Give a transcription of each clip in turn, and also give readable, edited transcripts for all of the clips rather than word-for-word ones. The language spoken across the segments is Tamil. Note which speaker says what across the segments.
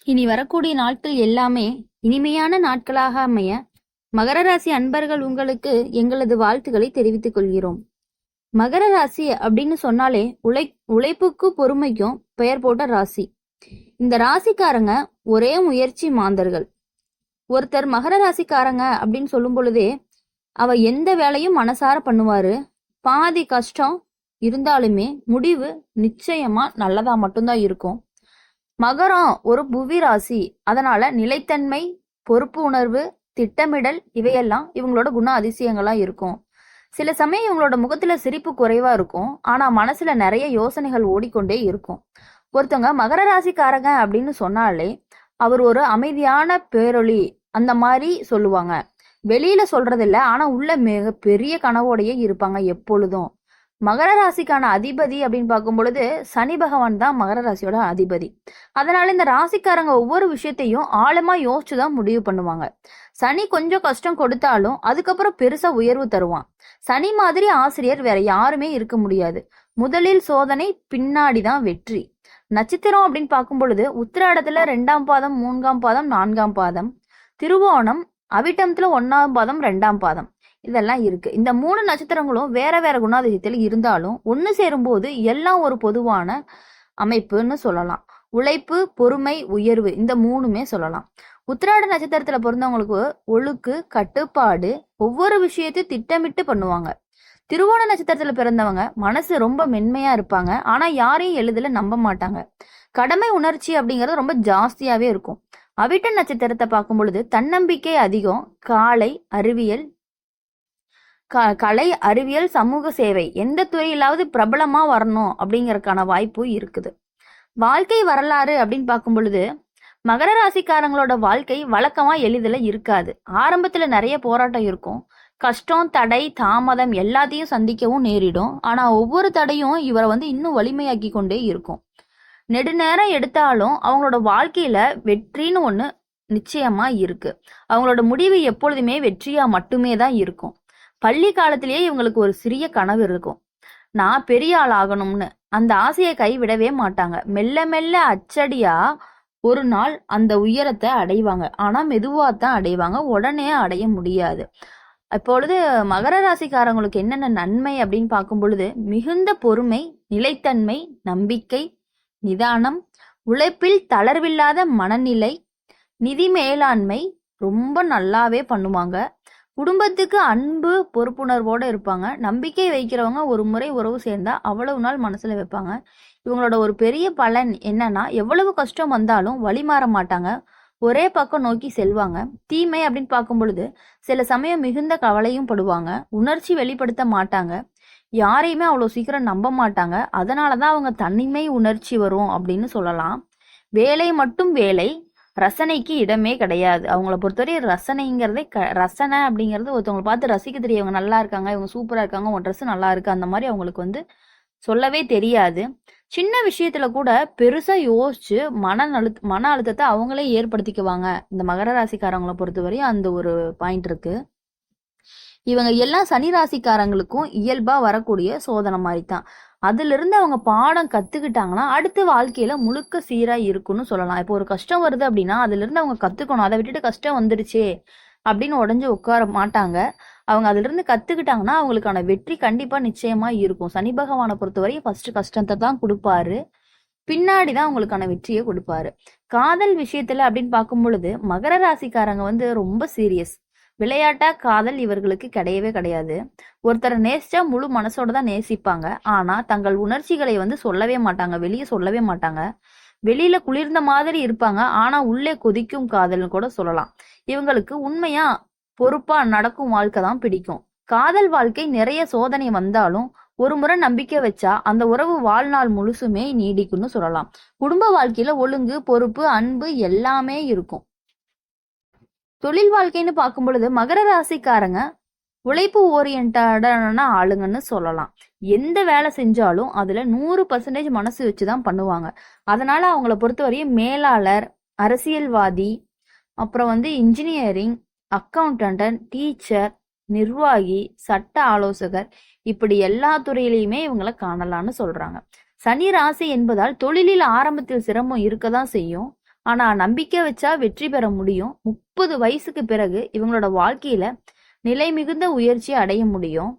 Speaker 1: இனி வரக்கூடிய நாட்கள் எல்லாமே இனிமையான நாட்களாக அமைய மகர ராசி அன்பர்கள் உங்களுக்கு எங்களது வாழ்த்துக்களை தெரிவித்துக் கொள்கிறோம். மகர ராசி அப்படின்னு சொன்னாலே உழைப்புக்கும் பொறுமைக்கும் பெயர் போட்ட ராசி. இந்த ராசிக்காரங்க ஒரே முயற்சி மாந்தர்கள். ஒருத்தர் மகர ராசிக்காரங்க அப்படின்னு சொல்லும் பொழுதே அவ எந்த வேலையும் மனசார பண்ணுவாரு. பாதி கஷ்டம் இருந்தாலுமே முடிவு நிச்சயமா நல்லதா மட்டும்தான் இருக்கும். மகரம் ஒரு புவி ராசி. அதனால நிலைத்தன்மை, பொறுப்பு உணர்வு, திட்டமிடல் இவையெல்லாம் இவங்களோட குண அதிசயங்களா இருக்கும். சில சமயம் இவங்களோட முகத்துல சிரிப்பு குறைவா இருக்கும். ஆனா மனசுல நிறைய யோசனைகள் ஓடிக்கொண்டே இருக்கும். ஒருத்தவங்க மகர ராசிக்காரங்க அப்படின்னு சொன்னாலே அவர் ஒரு அமைதியான பேரொளி அந்த மாதிரி சொல்லுவாங்க. வெளியில சொல்றதில்ல, ஆனா உள்ள மிக பெரிய கனவோடையே இருப்பாங்க எப்பொழுதும். மகர ராசிக்கான அதிபதி அப்படின்னு பார்க்கும் பொழுது சனி பகவான் தான் மகர ராசியோட அதிபதி. அதனால இந்த ராசிக்காரங்க ஒவ்வொரு விஷயத்தையும் ஆழமா யோசிச்சுதான் முடிவு பண்ணுவாங்க. சனி கொஞ்சம் கஷ்டம் கொடுத்தாலும் அதுக்கப்புறம் பெருசா உயர்வு தருவான். சனி மாதிரி ஆசிரியர் வேற யாருமே இருக்க முடியாது. முதலில் சோதனை, பின்னாடிதான் வெற்றி. நட்சத்திரம் அப்படின்னு பார்க்கும் பொழுது உத்திராடத்துல 2ஆம் பாதம், 3ஆம் பாதம், 4ஆம் பாதம், திருவோணம், அவிட்டத்துல 1ஆம் பாதம், 2ஆம் பாதம் இதெல்லாம் இருக்கு. இந்த 3 நட்சத்திரங்களும் வேற வேற குணாதிசயத்தில் இருந்தாலும் ஒன்னு சேரும்போது எல்லாம் ஒரு பொதுவான அமைப்புன்னு சொல்லலாம். உழைப்பு, பொறுமை, உயர்வு இந்த 3மே சொல்லலாம். உத்திராட நட்சத்திரத்துல பிறந்தவங்களுக்கு ஒழுக்கு, கட்டுப்பாடு, ஒவ்வொரு விஷயத்தையும் திட்டமிட்டு பண்ணுவாங்க. திருவோண நட்சத்திரத்துல பிறந்தவங்க மனசு ரொம்ப மென்மையா இருப்பாங்க. ஆனா யாரையும் எளிதில் நம்ப மாட்டாங்க. கடமை உணர்ச்சி அப்படிங்கிறது ரொம்ப ஜாஸ்தியாவே இருக்கும். அவிட்ட நட்சத்திரத்தை பார்க்கும் பொழுது தன்னம்பிக்கை அதிகம். கலை, அறிவியல், சமூக சேவை எந்த துறையிலாவது பிரபலமா வரணும் அப்படிங்கறதுக்கான வாய்ப்பு இருக்குது. வாழ்க்கை வரலாறு அப்படின்னு பார்க்கும் பொழுது மகர ராசிக்காரங்களோட வாழ்க்கை வழக்கமா எளிதில் இருக்காது. ஆரம்பத்துல நிறைய போராட்டம் இருக்கும். கஷ்டம், தடை, தாமதம் எல்லாத்தையும் சந்திக்கவும் நேரிடும். ஆனா ஒவ்வொரு தடையும் இவரை இன்னும் வலிமையாக்கி கொண்டே இருக்கும். நெடுநேரம் எடுத்தாலும் அவங்களோட வாழ்க்கையில வெற்றின்னு ஒண்ணு நிச்சயமா இருக்கு. அவங்களோட முடிவு எப்பொழுதுமே வெற்றியா மட்டுமே தான் இருக்கும். பள்ளி காலத்திலேயே இவங்களுக்கு ஒரு சிறிய கனவு இருக்கும். நான் பெரிய ஆள் ஆகணும்னு. அந்த ஆசையை கைவிடவே மாட்டாங்க. மெல்ல மெல்ல அச்சடியா ஒரு நாள் அந்த உயரத்தை அடைவாங்க. ஆனா மெதுவாத்தான் அடைவாங்க, உடனே அடைய முடியாது. அப்பொழுது மகர ராசிக்காரங்களுக்கு என்னென்ன நன்மை அப்படின்னு பார்க்கும் பொழுது மிகுந்த பொறுமை, நிலைத்தன்மை, நம்பிக்கை, நிதானம், உழைப்பில் தளர்வில்லாத மனநிலை, நிதி மேலாண்மை ரொம்ப நல்லாவே பண்ணுவாங்க. குடும்பத்துக்கு அன்பு, பொறுப்புணர்வோட இருப்பாங்க. நம்பிக்கை வைக்கிறவங்க ஒரு முறை உறவு சேர்ந்தா அவ்வளவு நாள் மனசுல வைப்பாங்க. இவங்களோட ஒரு பெரிய பலன் என்னன்னா எவ்வளவு கஷ்டம் வந்தாலும் வழி மாற மாட்டாங்க. ஒரே பக்கம் நோக்கி செல்வாங்க. தீமை அப்படின்னு பார்க்கும் பொழுது சில சமயம் மிகுந்த கவலையும் படுவாங்க. உணர்ச்சி வெளிப்படுத்த மாட்டாங்க. யாரையுமே அவ்வளவு சீக்கிரம் நம்ப மாட்டாங்க. அதனாலதான் அவங்க தனிமை உணர்ச்சி வரும் அப்படின்னு சொல்லலாம். வேலை மட்டும் வேலை, ரசனைக்கு இடமே கிடையாது. அவங்கள பொறுத்தவரை ரசனைங்கிறதே ரசனை அப்படிங்கிறது ஒருத்தவங்களை பார்த்து ரசிக்க தெரியும். இவங்க நல்லா இருக்காங்க, இவங்க சூப்பரா இருக்காங்க, உன் ட்ரெஸ் நல்லா இருக்கு, அந்த மாதிரி அவங்களுக்கு சொல்லவே தெரியாது. சின்ன விஷயத்துல கூட பெருசா யோசிச்சு மன அழுத்தத்தை அவங்களே ஏற்படுத்திக்குவாங்க. இந்த மகர ராசிக்காரங்களை பொறுத்தவரையும் அந்த ஒரு பாயிண்ட் இருக்கு. இவங்க எல்லாம் சனி ராசிக்காரங்களுக்கும் இயல்பா வரக்கூடிய சோதனை மாதிரி தான். அதுல இருந்து அவங்க பாடம் கத்துக்கிட்டாங்கன்னா அடுத்த வாழ்க்கையில முழுக்க சீரா இருக்குன்னு சொல்லலாம். இப்போ ஒரு கஷ்டம் வருது அப்படின்னா அதுல இருந்து அவங்க கத்துக்கணும். அதை விட்டுட்டு கஷ்டம் வந்துடுச்சே அப்படின்னு உடஞ்சு உட்கார மாட்டாங்க. அவங்க அதுல இருந்து கத்துக்கிட்டாங்கன்னா அவங்களுக்கான வெற்றி கண்டிப்பா நிச்சயமா இருக்கும். சனி பகவானை பொறுத்தவரையும் ஃபர்ஸ்ட் கஷ்டத்தை தான் கொடுப்பாரு, பின்னாடிதான் அவங்களுக்கான வெற்றியை கொடுப்பாரு. காதல் விஷயத்துல அப்படின்னு பார்க்கும் பொழுது மகர ராசிக்காரங்க ரொம்ப சீரியஸ். விளையாட்டா காதல் இவர்களுக்கு கிடையவே கிடையாது. ஒருத்தரை நேசிச்சா முழு மனசோட தான் நேசிப்பாங்க. ஆனா தங்கள் உணர்ச்சிகளை சொல்லவே மாட்டாங்க, வெளியே சொல்லவே மாட்டாங்க. வெளியில குளிர்ந்த மாதிரி இருப்பாங்க, ஆனா உள்ளே கொதிக்கும் காதல்னு கூட சொல்லலாம். இவங்களுக்கு உண்மையா பொறுப்பா நடக்கும் வாழ்க்கை தான் பிடிக்கும். காதல் வாழ்க்கை நிறைய சோதனை வந்தாலும் ஒரு முறை நம்பிக்கை வச்சா அந்த உறவு வாழ்நாள் முழுசுமே நீடிக்கும்னு சொல்லலாம். குடும்ப வாழ்க்கையில ஒழுங்கு, பொறுப்பு, அன்பு எல்லாமே இருக்கும். தொழில் வாழ்க்கைன்னு பார்க்கும் பொழுது மகர ராசிக்காரங்க உழைப்பு ஓரியன்டான ஆளுங்கன்னு சொல்லலாம். எந்த வேலை செஞ்சாலும் அதுல 100% மனசு வச்சுதான் பண்ணுவாங்க. அதனால அவங்கள பொறுத்தவரையும் மேலாளர், அரசியல்வாதி, அப்புறம் இன்ஜினியரிங், அக்கௌண்டன்ட், டீச்சர், நிர்வாகி, சட்ட ஆலோசகர் இப்படி எல்லா துறையிலையுமே இவங்களை காணலாம்னு சொல்றாங்க. சனி ராசி என்பதால் தொழிலில் ஆரம்பத்தில் சிரமம் இருக்கதான் செய்யும். ஆனா நம்பிக்கை வச்சா வெற்றி பெற முடியும். 30 வயசுக்கு பிறகு இவங்களோட வாழ்க்கையில நிலை மிகுந்த உயர்ச்சி அடைய முடியும்.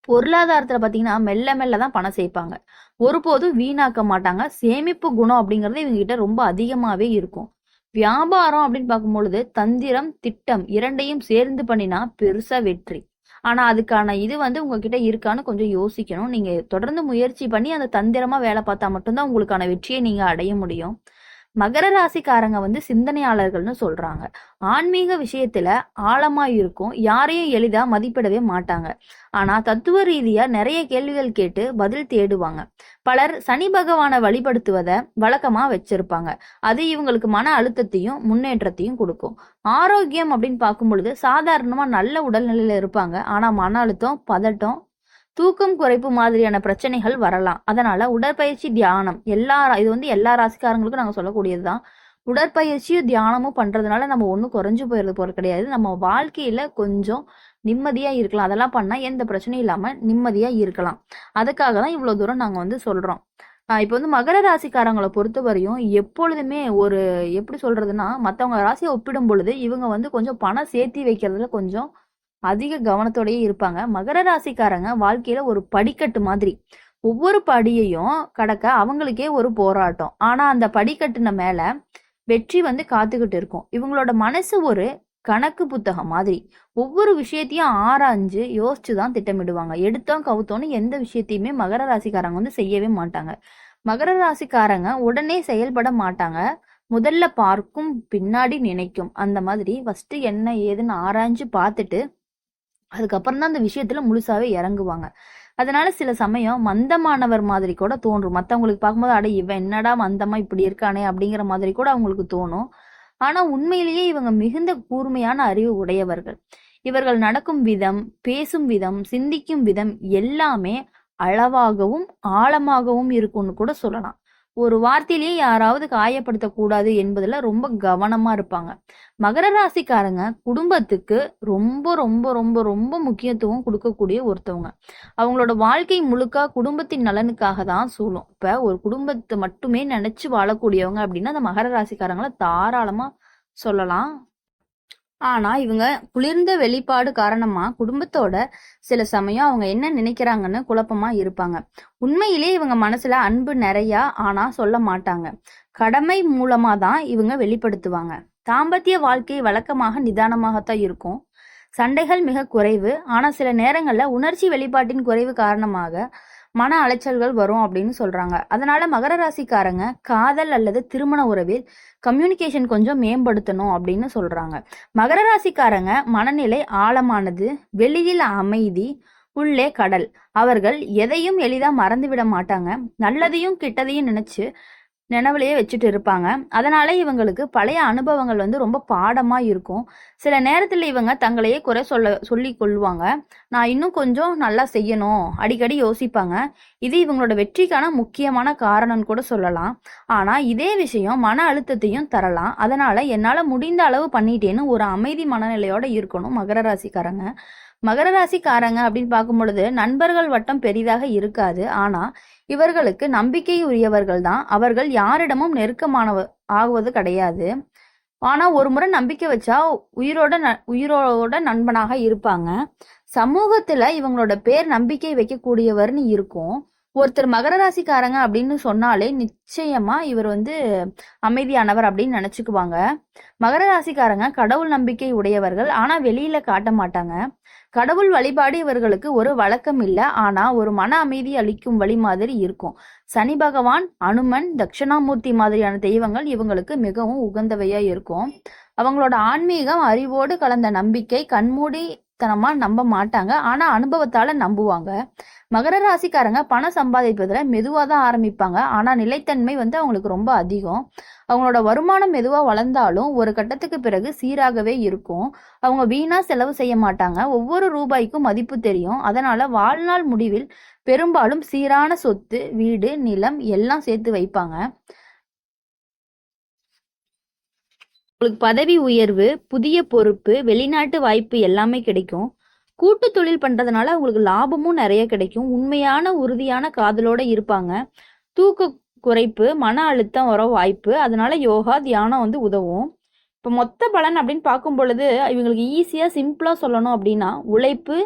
Speaker 1: பொருளாதாரத்துல பாத்தீங்கன்னா மெல்ல மெல்ல தான் பணம் சேர்ப்பாங்க. ஒருபோதும் வீணாக்க மாட்டாங்க. சேமிப்பு குணம் அப்படிங்கிறது இவங்க கிட்ட ரொம்ப அதிகமாவே இருக்கும். வியாபாரம் அப்படின்னு பார்க்கும்பொழுது தந்திரம், திட்டம் இரண்டையும் சேர்ந்து பண்ணினா பெருசா வெற்றி. ஆனா அதுக்கான இது உங்ககிட்ட இருக்கான்னு கொஞ்சம் யோசிக்கணும். நீங்க தொடர்ந்து முயற்சி பண்ணி அந்த தந்திரமா வேலை பார்த்தா மட்டும்தான் உங்களுக்கான வெற்றியை நீங்க அடைய முடியும். மகர ராசிக்காரங்க சிந்தனையாளர்கள்னு சொல்றாங்க. ஆன்மீக விஷயத்துல ஆழமா இருக்கும். யாரையும் எளிதா மதிப்பிடவே மாட்டாங்க. ஆனா தத்துவ ரீதியா நிறைய கேள்விகள் கேட்டு பதில் தேடுவாங்க. பலர் சனி பகவானை வழிபடுத்துவத வழக்கமா வச்சிருப்பாங்க. அது இவங்களுக்கு மன அழுத்தத்தையும் முன்னேற்றத்தையும் கொடுக்கும். ஆரோக்கியம் அப்படின்னு பார்க்கும் பொழுது சாதாரணமா நல்ல உடல்நிலையில இருப்பாங்க. ஆனா மன அழுத்தம், பதட்டம், தூக்கம் குறைப்பு மாதிரியான பிரச்சனைகள் வரலாம். அதனால உடற்பயிற்சி, தியானம் இது எல்லா ராசிக்காரங்களுக்கும் நாங்க சொல்லக்கூடியதுதான். உடற்பயிற்சியும் தியானமும் பண்றதுனால நம்ம ஒன்றும் குறைஞ்சு போறது கிடையாது. நம்ம வாழ்க்கையில கொஞ்சம் நிம்மதியா இருக்கலாம். அதெல்லாம் பண்ணா எந்த பிரச்சனையும் இல்லாம நிம்மதியா இருக்கலாம். அதுக்காக தான் இவ்வளவு தூரம் நாங்க சொல்றோம். இப்போ மகர ராசிக்காரங்களை பொறுத்தவரையும் எப்பொழுதுமே ஒரு எப்படி சொல்றதுன்னா, மற்றவங்க ராசியை ஒப்பிடும் பொழுது இவங்க கொஞ்சம் பணம் சேர்த்தி வைக்கிறதுல கொஞ்சம் அதிக கவனத்தோடயே இருப்பாங்க. மகர ராசிக்காரங்க வாழ்க்கையில ஒரு படிக்கட்டு மாதிரி. ஒவ்வொரு படியையும் கடக்க அவங்களுக்கே ஒரு போராட்டம். ஆனா அந்த படிக்கட்டுன மேல வெற்றி காத்துக்கிட்டு இருக்கும். இவங்களோட மனசு ஒரு கணக்கு புத்தகம் மாதிரி. ஒவ்வொரு விஷயத்தையும் ஆராய்ஞ்சு யோசிச்சுதான் திட்டமிடுவாங்க. எடுத்தோம் கவுத்தோன்னு எந்த விஷயத்தையுமே மகர ராசிக்காரங்க செய்யவே மாட்டாங்க. மகர ராசிக்காரங்க உடனே செயல்பட மாட்டாங்க. முதல்ல பார்க்கும், பின்னாடி நினைக்கும். அந்த மாதிரி ஃபர்ஸ்ட் என்ன ஏதுன்னு ஆராய்ஞ்சு பார்த்துட்டு அதுக்கப்புறம் தான் அந்த விஷயத்துல முழுசாவே இறங்குவாங்க. அதனால சில சமயம் மந்தமானவர் மாதிரி கூட தோன்றும். மற்றவங்களுக்கு பார்க்கும்போது அட இவன் என்னடா மந்தமா இப்படி இருக்கானே அப்படிங்கிற மாதிரி கூட அவங்களுக்கு தோணும். ஆனா உண்மையிலேயே இவங்க மிகுந்த கூர்மையான அறிவு உடையவர்கள். இவர்கள் நடக்கும் விதம், பேசும் விதம், சிந்திக்கும் விதம் எல்லாமே அளவாகவும் ஆழமாகவும் இருக்கும்னு கூட சொல்லலாம். ஒரு வார்த்தையிலேயே யாராவது காயப்படுத்தக்கூடாது என்பதுல ரொம்ப கவனமா இருப்பாங்க. மகர ராசிக்காரங்க குடும்பத்துக்கு ரொம்ப ரொம்ப ரொம்ப ரொம்ப முக்கியத்துவம் கொடுக்கக்கூடிய ஒருத்தவங்க. அவங்களோட வாழ்க்கை முழுக்க குடும்பத்தின் நலனுக்காக தான் சூழும். இப்ப ஒரு குடும்பத்தை மட்டுமே நினைச்சு வாழக்கூடியவங்க அப்படின்னா அந்த மகர ராசிக்காரங்களை தாராளமா சொல்லலாம். ஆனா இவங்க குளிர்ந்த வெளிப்பாடு காரணமா குடும்பத்தோட சில சமயம் அவங்க என்ன நினைக்கிறாங்கன்னு குழப்பமா இருப்பாங்க. உண்மையிலே இவங்க மனசுல அன்பு நிறையா, ஆனா சொல்ல மாட்டாங்க. கடமை மூலமா தான் இவங்க வெளிப்படுத்துவாங்க. தாம்பத்திய வாழ்க்கை வழக்கமாக நிதானமாகத்தான் இருக்கும். சண்டைகள் மிக குறைவு. ஆனா சில நேரங்கள்ல உணர்ச்சி வெளிப்பாட்டின் குறைவு காரணமாக மன அலைச்சல்கள் வரும் அப்படின்னு சொல்றாங்க. அதனால மகர ராசிக்காரங்க காதல் அல்லது திருமண உறவில் கம்யூனிகேஷன் கொஞ்சம் மேம்படுத்தணும் அப்படின்னு சொல்றாங்க. மகர ராசிக்காரங்க மனநிலை ஆழமானது, வெளியில் அமைதி, உள்ளே கடல். அவர்கள் எதையும் எளிதா மறந்துவிட மாட்டாங்க. நல்லதையும் கெட்டதையும் நினைச்சு நினைவுலயே வச்சுட்டு இருப்பாங்க. அதனால இவங்களுக்கு பழைய அனுபவங்கள் ரொம்ப பாடமா இருக்கும். சில நேரத்துல இவங்க தங்களையே குறை சொல்லி கொள்வாங்க. நான் இன்னும் கொஞ்சம் நல்லா செய்யணும் அடிக்கடி யோசிப்பாங்க. இது இவங்களோட வெற்றிக்கான முக்கியமான காரணம்னு கூட சொல்லலாம். ஆனா இதே விஷயம் மன அழுத்தத்தையும் தரலாம். அதனால என்னால முடிந்த அளவு பண்ணிட்டேன்னு ஒரு அமைதி மனநிலையோட இருக்கணும் மகர ராசிக்காரங்க. மகர ராசிக்காரங்க அப்படின்னு பார்க்கும் பொழுது நண்பர்கள் வட்டம் பெரிதாக இருக்காது. ஆனா இவர்களுக்கு நம்பிக்கை உரியவர்கள் தான். அவர்கள் யாரிடமும் ஆகுவது கிடையாது. ஆனா ஒரு முறை நம்பிக்கை வச்சா உயிரோட நண்பனாக இருப்பாங்க. சமூகத்துல இவங்களோட பேர் நம்பிக்கை வைக்கக்கூடியவர்னு இருக்கும். ஒருத்தர் மகர ராசிக்காரங்க அப்படின்னு சொன்னாலே நிச்சயமா இவர் அமைதியானவர் அப்படின்னு நினைச்சுக்குவாங்க. மகர ராசிக்காரங்க கடவுள் நம்பிக்கை உடையவர்கள். ஆனா வெளியில காட்ட மாட்டாங்க. கடவுள் வழிபாடு இவர்களுக்கு ஒரு வழக்கம் இல்லை. ஆனா ஒரு மன அமைதி அளிக்கும் வழி மாதிரி இருக்கும். சனி பகவான், அனுமன், தட்சிணாமூர்த்தி மாதிரியான தெய்வங்கள் இவங்களுக்கு மிகவும் உகந்தவையா இருக்கும். அவங்களோட ஆன்மீகம் அறிவோடு கலந்த நம்பிக்கை. கண்மூடித்தனமா நம்ப மாட்டாங்க. ஆனா அனுபவத்தால நம்புவாங்க. மகர ராசிக்காரங்க பணம் சம்பாதிப்பதுல மெதுவா தான் ஆரம்பிப்பாங்க. ஆனா நிலைத்தன்மை அவங்களுக்கு ரொம்ப அதிகம். அவங்களோட வருமானம் மெதுவா வளர்ந்தாலும் ஒரு கட்டத்துக்கு பிறகு சீராகவே இருக்கும். அவங்க வீணா செலவு செய்ய மாட்டாங்க. ஒவ்வொரு ரூபாய்க்கும் மதிப்பு தெரியும். அதனால வாழ்நாள் முடிவில் பெரும்பாலும் சீரான சொத்து, வீடு, நிலம் எல்லாம் சேர்த்து வைப்பாங்க. உங்களுக்கு பதவி உயர்வு, புதிய பொறுப்பு, வெளிநாட்டு வாய்ப்பு எல்லாமே கிடைக்கும். கூட்டு தொழில் பண்றதுனால அவங்களுக்கு லாபமும் நிறைய கிடைக்கும். உண்மையான உறுதியான காதலோட இருப்பாங்க. குறைப்பு, மன அழுத்தம் வர வாய்ப்பு. அதனால யோகா, தியானம் வந்து உதவும். இப்போ மொத்த பலன் அப்படின்னு பார்க்கும் பொழுது இவங்களுக்கு ஈஸியாக சிம்பிளாக சொல்லணும் அப்படின்னா உழைப்பு,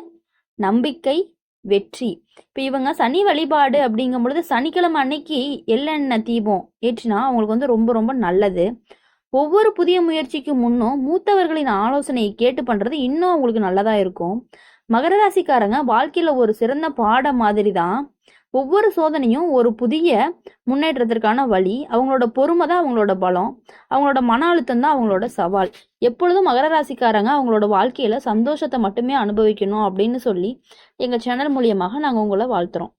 Speaker 1: நம்பிக்கை, வெற்றி. இப்போ இவங்க சனி வழிபாடு அப்படிங்கும் பொழுது சனிக்கிழமை அன்னைக்கு எள்ளெண்ணெய் தீபம் ஏற்றினா அவங்களுக்கு வந்து ரொம்ப ரொம்ப நல்லது. ஒவ்வொரு புதிய முயற்சிக்கு முன்னும் மூத்தவர்களின் ஆலோசனையை கேட்டு பண்றது இன்னும் அவங்களுக்கு நல்லதா இருக்கும். மகர ராசிக்காரங்க வாழ்க்கையில ஒரு சிறந்த பாடம் மாதிரி தான். ஒவ்வொரு சோதனையும் ஒரு புதிய முன்னேற்றத்திற்கான வழி. அவங்களோட பொறுமை தான் அவங்களோட பலம், அவங்களோட மன அழுத்தம் தான் அவங்களோட சவால். எப்பொழுதும் மகர ராசிக்காரங்க அவங்களோட வாழ்க்கையில சந்தோஷத்தை மட்டுமே அனுபவிக்கணும் அப்படின்னு சொல்லி எங்க சேனல் மூலியமாக நாங்கள் உங்களை வாழ்த்துறோம்.